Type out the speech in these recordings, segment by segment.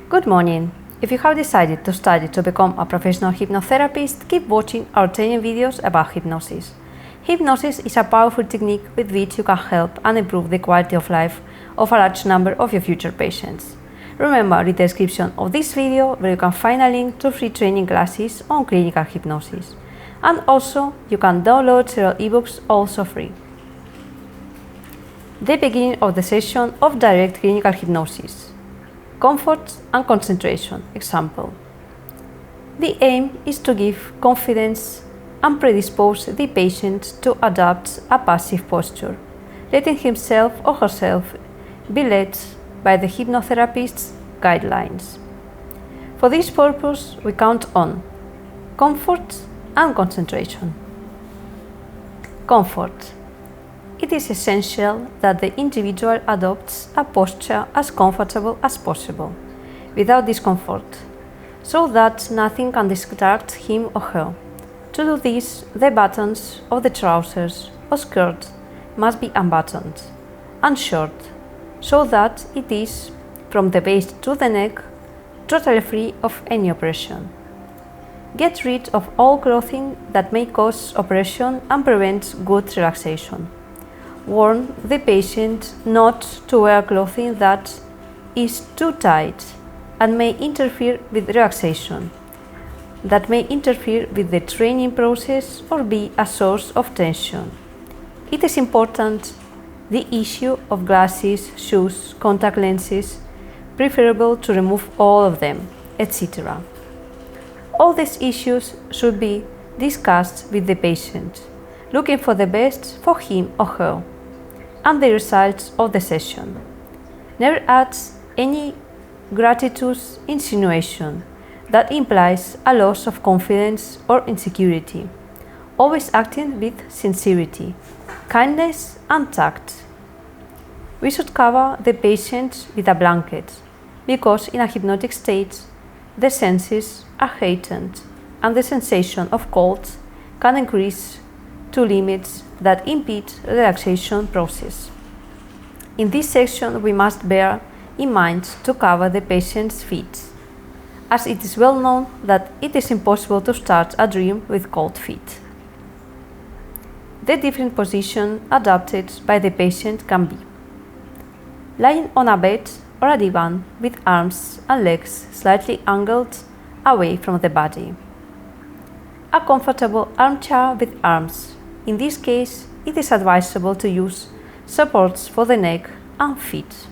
Good morning. If you have decided to study to become a professional hypnotherapist, keep watching our training videos about hypnosis. Hypnosis is a powerful technique with which you can help and improve the quality of life of a large number of your future patients. Remember the description of this video where you can find a link to free training classes on clinical hypnosis. And also, you can download several ebooks also free. The beginning of the session of direct clinical hypnosis. Comfort and concentration. Example. The aim is to give confidence and predispose the patient to adopt a passive posture, letting himself or herself be led by the hypnotherapist's guidelines. For this purpose, we count on comfort and concentration. Comfort. It is essential that the individual adopts a posture as comfortable as possible, without discomfort, so that nothing can distract him or her. To do this, the buttons of the trousers or skirt must be unbuttoned and short, so that it is, from the waist to the neck, totally free of any oppression. Get rid of all clothing that may cause oppression and prevent good relaxation. Warn the patient not to wear clothing that is too tight and may interfere with relaxation, that may interfere with the training process or be a source of tension. It is important the issue of glasses, shoes, contact lenses, preferable to remove all of them, etc. All these issues should be discussed with the patient, looking for the best for him or her, and the results of the session. Never add any gratuitous insinuation that implies a loss of confidence or insecurity, always acting with sincerity, kindness, and tact. We should cover the patient with a blanket, because in a hypnotic state, the senses are heightened and the sensation of cold can increase to limits that impede the relaxation process. In this section, we must bear in mind to cover the patient's feet, as it is well known that it is impossible to start a dream with cold feet. The different position adopted by the patient can be lying on a bed or a divan with arms and legs slightly angled away from the body. A comfortable armchair with arms. In this case, it is advisable to use supports for the neck and feet.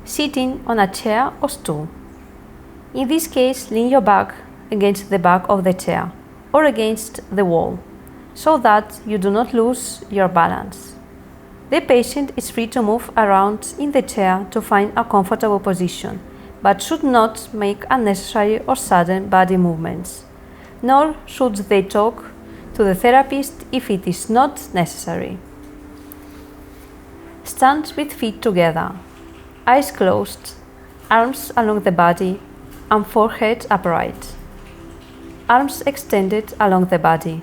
Sitting on a chair or stool. In this case, lean your back against the back of the chair or against the wall, so that you do not lose your balance. The patient is free to move around in the chair to find a comfortable position, but should not make unnecessary or sudden body movements, nor should they talk to the therapist if it is not necessary. Stand with feet together, eyes closed, arms along the body and forehead upright. Arms extended along the body,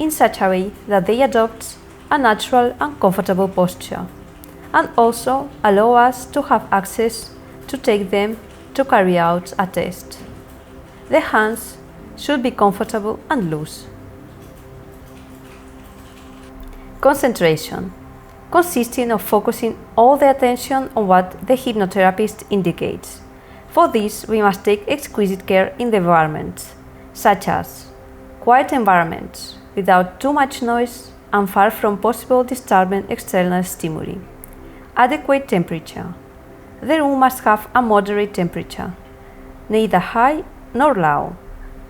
in such a way that they adopt a natural and comfortable posture, and also allow us to have access to take them to carry out a test. The hands should be comfortable and loose. Concentration, consisting of focusing all the attention on what the hypnotherapist indicates. For this, we must take exquisite care in the environment, such as quiet environments without too much noise and far from possible disturbing external stimuli. Adequate temperature. The room must have a moderate temperature, neither high nor low,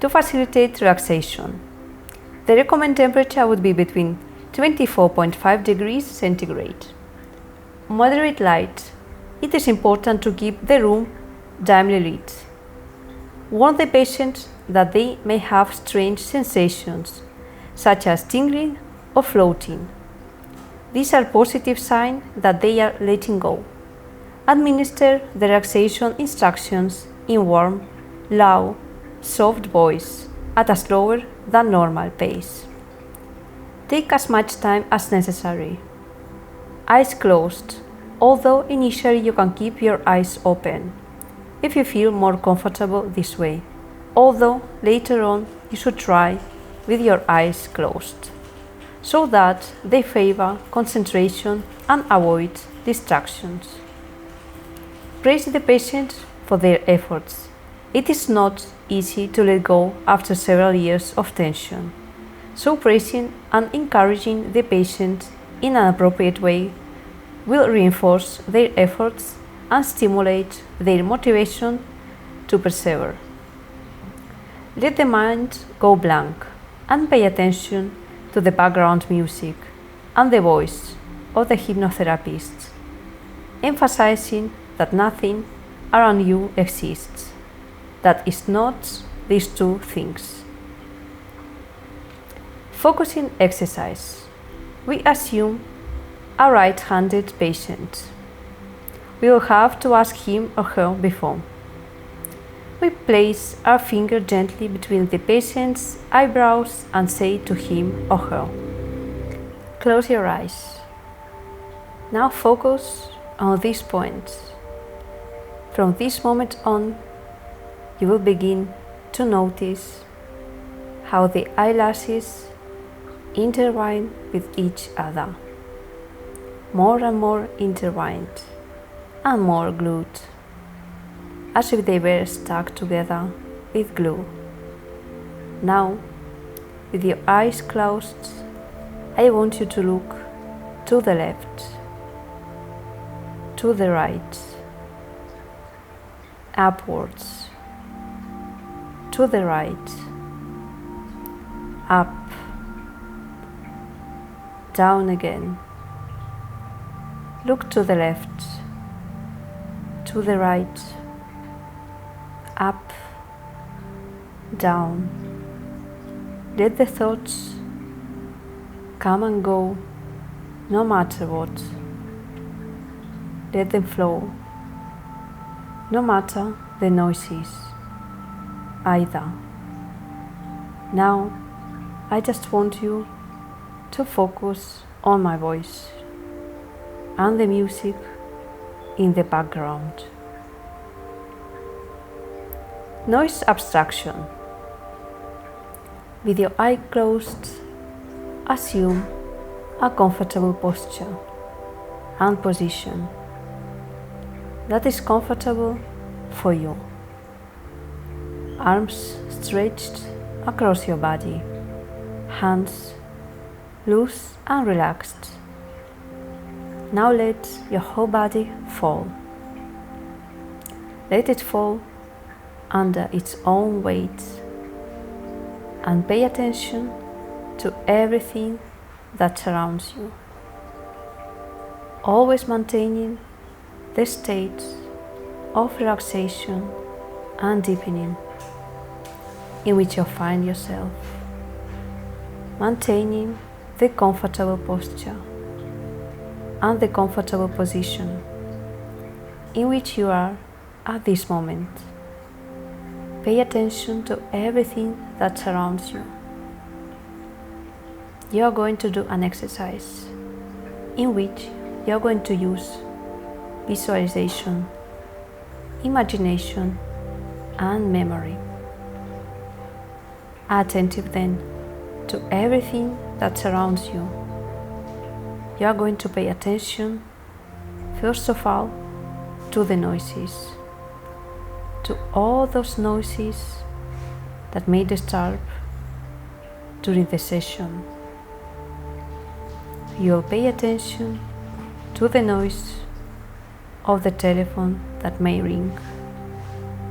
to facilitate relaxation. The recommended temperature would be between 24.5 degrees centigrade. Moderate light. It is important to keep the room dimly lit. Warn the patient that they may have strange sensations, such as tingling or floating. These are positive signs that they are letting go. Administer the relaxation instructions in warm, loud, soft voice at a slower than normal pace. Take as much time as necessary. Eyes closed, although initially you can keep your eyes open if you feel more comfortable this way, although later on you should try with your eyes closed, so that they favor concentration and avoid distractions. Praise the patient for their efforts. It is not easy to let go after several years of tension, so praising and encouraging the patient in an appropriate way will reinforce their efforts and stimulate their motivation to persevere. Let the mind go blank and pay attention to the background music and the voice of the hypnotherapist, emphasizing that nothing around you exists that is not these two things. Focusing exercise. We assume a right-handed patient. We will have to ask him or her before. We place our finger gently between the patient's eyebrows and say to him or her, "Close your eyes." Now focus on this point. From this moment on, you will begin to notice how the eyelashes intertwine with each other, more and more intertwined and more glued, as if they were stuck together with glue. Now, with your eyes closed, I want you to look to the left, to the right, upwards, to the right, up, down again. Look to the left, to the right, up, down. Let the thoughts come and go, no matter what. Let them flow, no matter the noises either. Now, I just want you to focus on my voice and the music in the background. Noise abstraction. With your eye closed, assume a comfortable posture and position that is comfortable for you. Arms stretched across your body, hands loose and relaxed. Now let your whole body fall. Let it fall under its own weight and pay attention to everything that surrounds you, always maintaining the state of relaxation and deepening in which you find yourself, maintaining the comfortable posture and the comfortable position in which you are at this moment. Pay attention to everything that surrounds you. You are going to do an exercise in which you are going to use visualization, imagination, and memory. Attentive then to everything that surrounds you. You are going to pay attention, first of all, to the noises, to all those noises that may disturb during the session. You will pay attention to the noise of the telephone that may ring,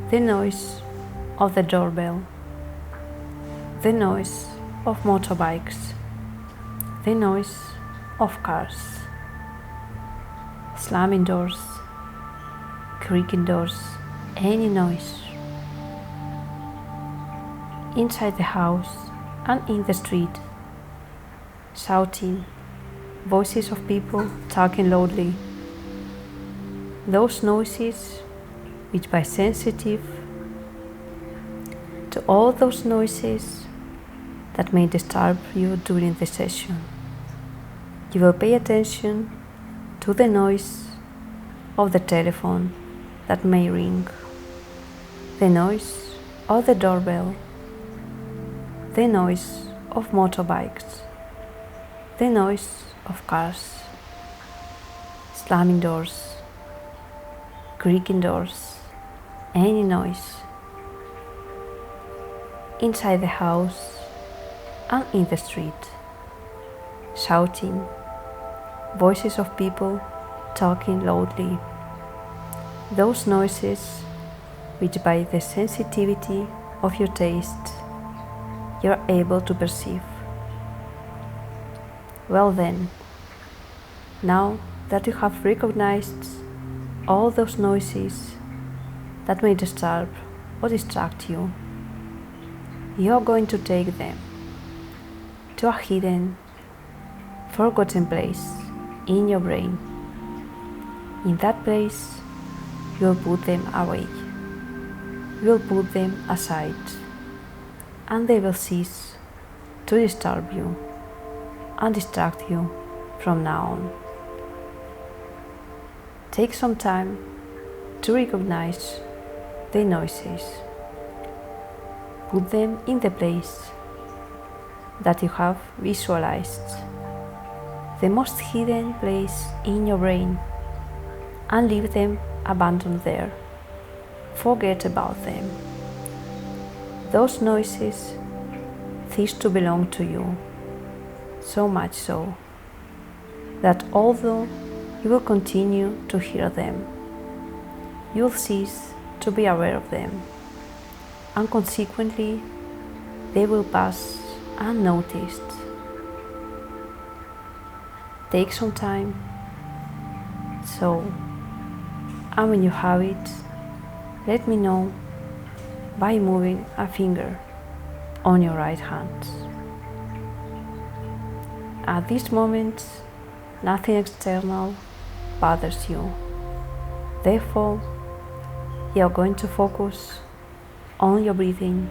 the noise of the doorbell, the noise of motorbikes, the noise of cars, slamming doors, creaking doors, any noise inside the house and in the street, shouting, voices of people talking loudly, those noises which by sensitive to all those noises that may disturb you during the session. You will pay attention to the noise of the telephone that may ring, the noise of the doorbell, the noise of motorbikes, the noise of cars, slamming doors, creaking doors, any noise inside the house and in the street, shouting, voices of people talking loudly, those noises which by the sensitivity of your taste you are able to perceive. Well then, now that you have recognized all those noises that may disturb or distract you, you are going to take them to a hidden, forgotten place in your brain. In that place, you will put them away. You will put them aside, and they will cease to disturb you and distract you from now on. Take some time to recognize the noises. Put them in the place that you have visualized, the most hidden place in your brain, and leave them abandoned there. Forget about them. Those noises cease to belong to you, so much so that although you will continue to hear them, you will cease to be aware of them, and consequently they will pass unnoticed. Take some time, and when you have it, let me know by moving a finger on your right hand. At this moment, nothing external bothers you. Therefore, you are going to focus on your breathing.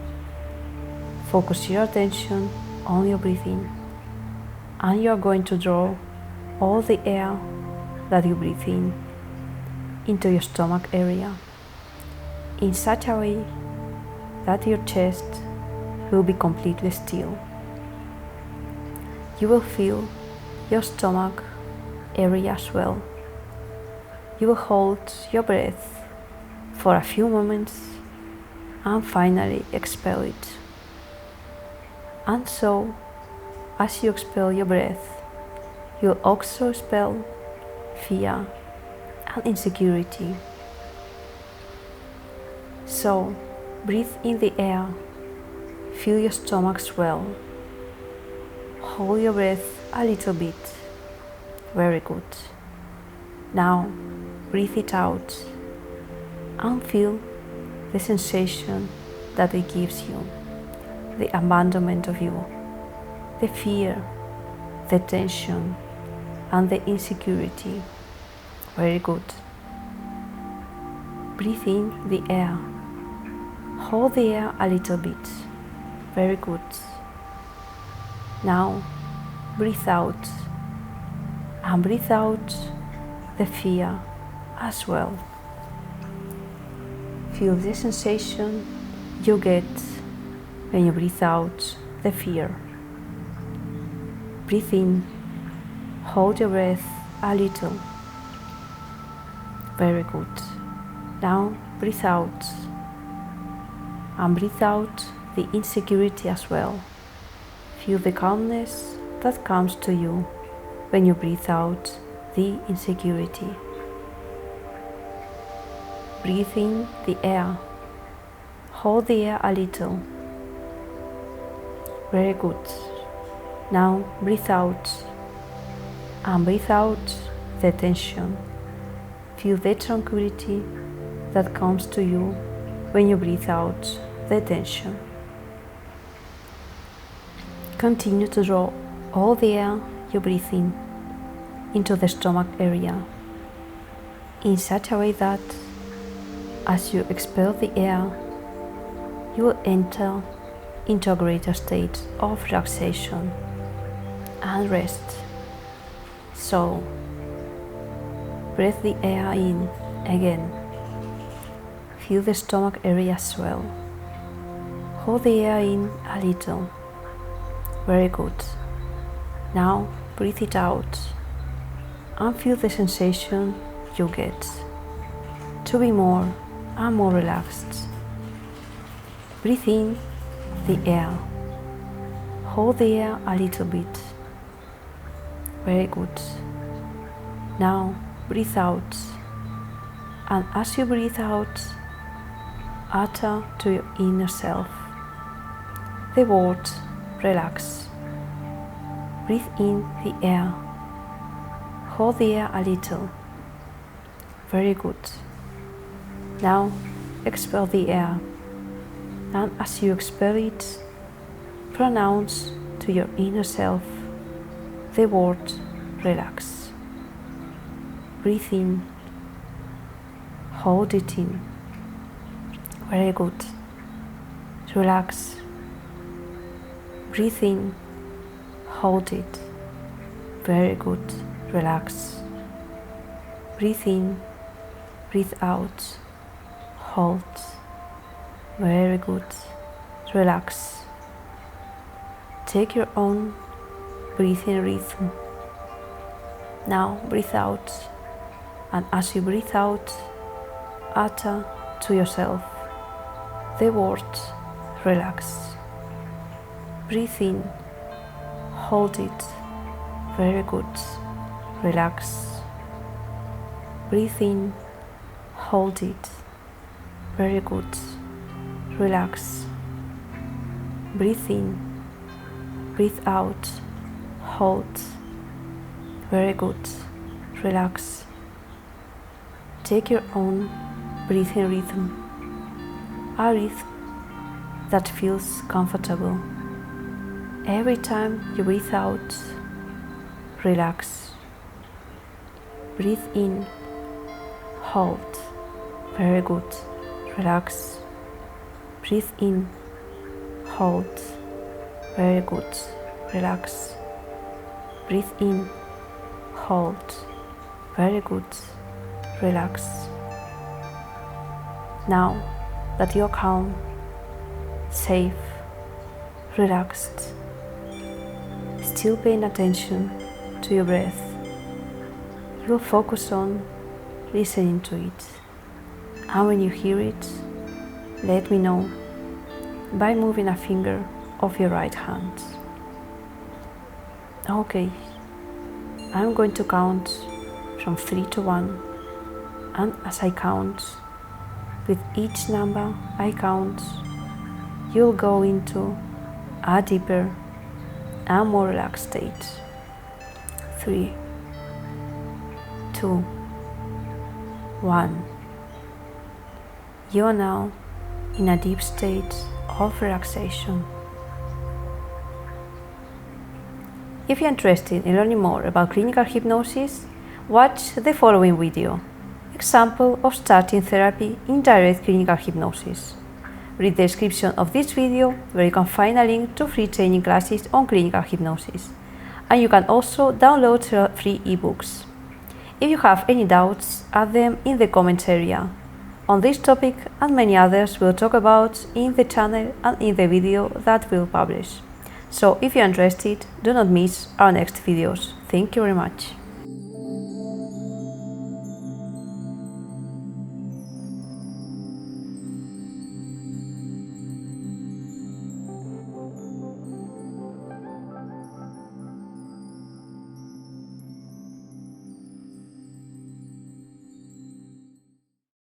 Focus your attention on your breathing, and you are going to draw all the air that you breathe in into your stomach area in such a way that your chest will be completely still. You will feel your stomach area as well. You will hold your breath for a few moments and finally expel it. And so, as you expel your breath, you will also expel fear and insecurity. So, breathe in the air, fill your stomach swell, hold your breath a little bit. Very good. Now, breathe it out and feel the sensation that it gives you, the abandonment of you, the fear, the tension, and the insecurity. Very good. Breathe in the air. Hold the air a little bit. Very good. Now, breathe out. And breathe out the fear as well. Feel the sensation you get when you breathe out the fear. Breathe in. Hold your breath a little. Very good. Now breathe out. And breathe out the insecurity as well. Feel the calmness that comes to you when you breathe out the insecurity. Breathe in the air. Hold the air a little. Very good. Now breathe out. And breathe out the tension. Feel the tranquility that comes to you when you breathe out the tension. Continue to draw all the air you breathe in into the stomach area in such a way that as you expel the air, you will enter into a greater state of relaxation and rest. So, Breathe the air in again. Feel the stomach area swell. Hold the air in a little. Very good. Now breathe it out and feel the sensation you get to be more and more relaxed. Breathe in the air. Hold the air a little bit. Very good. Now breathe out, and as you breathe out, utter to your inner self the word relax. Breathe in the air. Hold the air a little. Very good. Now expel the air, and as you expel it, pronounce to your inner self the word relax. Breathe in. Hold it in. Very good. Relax. Breathe in. Hold it. Very good. Relax. Breathe in. Breathe out. Hold. Very good. Relax. Take your own breathing rhythm. Now breathe out, and as you breathe out, utter to yourself the word relax. Breathe in. Hold it. Very good. Relax. Breathe in. Hold it. Very good. Relax. Breathe in. Breathe out. Hold. Very good. Relax. Take your own breathing rhythm. A rhythm that feels comfortable. Every time you breathe out, relax. Breathe in. Hold. Very good. Relax. Breathe in. Hold. Very good. Relax. Breathe in. Hold. Very good. Relax. Now that you're calm, safe, relaxed, still paying attention to your breath, you'll focus on listening to it. And when you hear it, let me know by moving a finger of your right hand. Okay, I'm going to count from 3 to 1, and as I count, with each number I count, you'll go into a deeper and more relaxed state. 3, 2, 1. You are now in a deep state of relaxation. If you're interested in learning more about clinical hypnosis, watch the following video, example of starting therapy in direct clinical hypnosis. Read the description of this video where you can find a link to free training classes on clinical hypnosis. And you can also download free ebooks. If you have any doubts, add them in the comments area. On this topic and many others we'll talk about in the channel and in the video that we'll publish. So if you're interested, do not miss our next videos. Thank you very much.